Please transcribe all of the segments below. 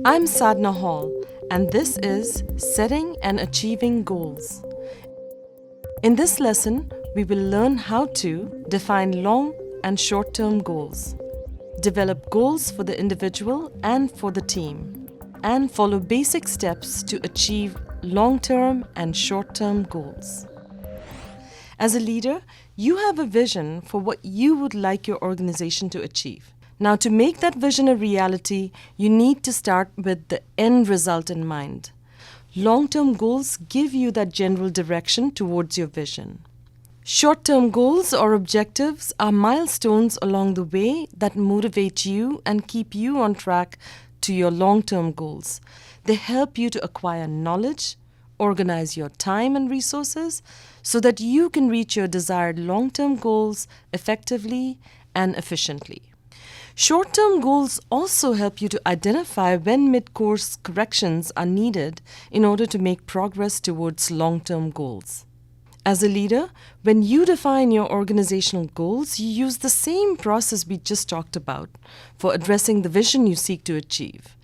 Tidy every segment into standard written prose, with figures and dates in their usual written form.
I'm Sadhna Hall, and this is Setting and Achieving Goals. In this lesson, we will learn how to define long and short-term goals, develop goals for the individual and for the team, and follow basic steps to achieve long-term and short-term goals. As a leader, you have a vision for what you would like your organization to achieve. Now, to make that vision a reality, you need to start with the end result in mind. Long-term goals give you that general direction towards your vision. Short-term goals or objectives are milestones along the way that motivate you and keep you on track to your long-term goals. They help you to acquire knowledge, organize your time and resources so that you can reach your desired long-term goals effectively and efficiently. Short-term goals also help you to identify when mid-course corrections are needed in order to make progress towards long-term goals. As a leader, when you define your organizational goals, you use the same process we just talked about for addressing the vision you seek to achieve.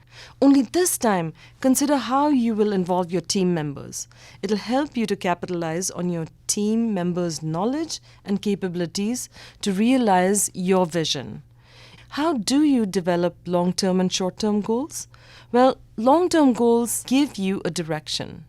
Only this time, consider how you will involve your team members. It'll help you to capitalize on your team members' knowledge and capabilities to realize your vision. How do you develop long-term and short-term goals? Well, long-term goals give you a direction.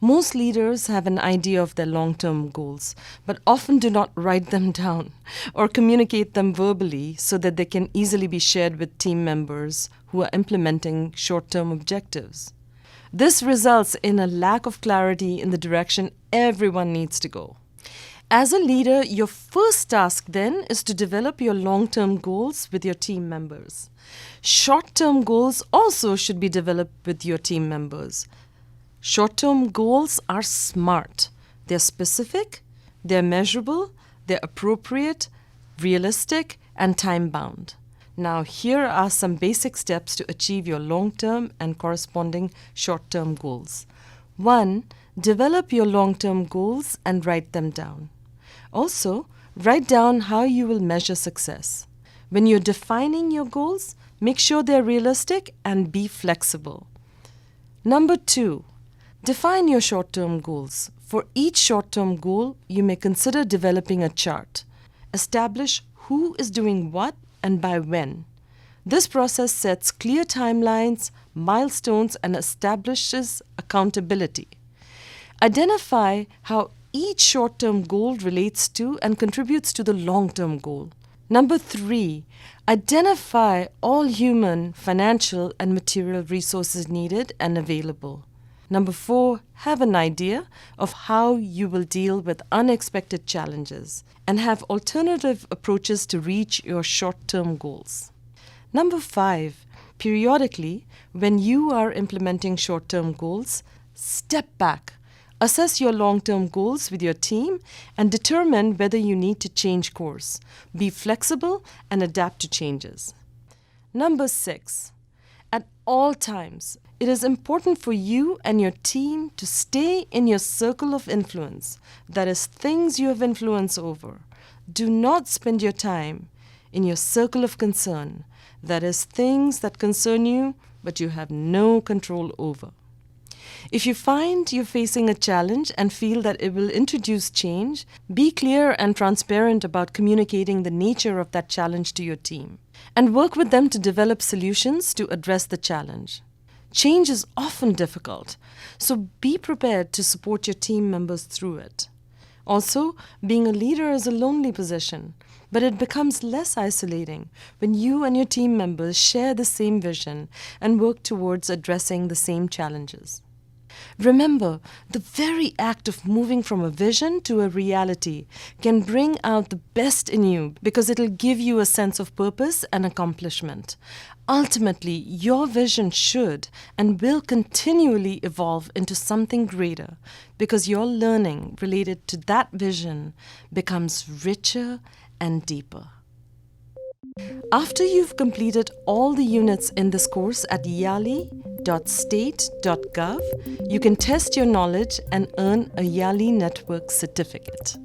Most leaders have an idea of their long-term goals, but often do not write them down or communicate them verbally so that they can easily be shared with team members who are implementing short-term objectives. This results in a lack of clarity in the direction everyone needs to go. As a leader, your first task then is to develop your long-term goals with your team members. Short-term goals also should be developed with your team members. Short-term goals are SMART. They're specific, they're measurable, they're appropriate, realistic, and time-bound. Now, here are some basic steps to achieve your long-term and corresponding short-term goals. 1. Develop your long-term goals and write them down. Also, write down how you will measure success. When you're defining your goals, make sure they're realistic and be flexible. Number 2, define your short-term goals. For each short-term goal, you may consider developing a chart. Establish who is doing what and by when. This process sets clear timelines, milestones, and establishes accountability. Identify how each short-term goal relates to and contributes to the long-term goal. Number 3, identify all human, financial, and material resources needed and available. Number 4, have an idea of how you will deal with unexpected challenges and have alternative approaches to reach your short-term goals. Number 5, periodically, when you are implementing short-term goals, step back. Assess your long-term goals with your team and determine whether you need to change course. Be flexible and adapt to changes. Number 6, at all times, it is important for you and your team to stay in your circle of influence, that is, things you have influence over. Do not spend your time in your circle of concern, that is, things that concern you but you have no control over. If you find you're facing a challenge and feel that it will introduce change, be clear and transparent about communicating the nature of that challenge to your team, and work with them to develop solutions to address the challenge. Change is often difficult, so be prepared to support your team members through it. Also, being a leader is a lonely position, but it becomes less isolating when you and your team members share the same vision and work towards addressing the same challenges. Remember, the very act of moving from a vision to a reality can bring out the best in you because it'll give you a sense of purpose and accomplishment. Ultimately, your vision should and will continually evolve into something greater because your learning related to that vision becomes richer and deeper. After you've completed all the units in this course at yali.state.gov, you can test your knowledge and earn a YALI Network certificate.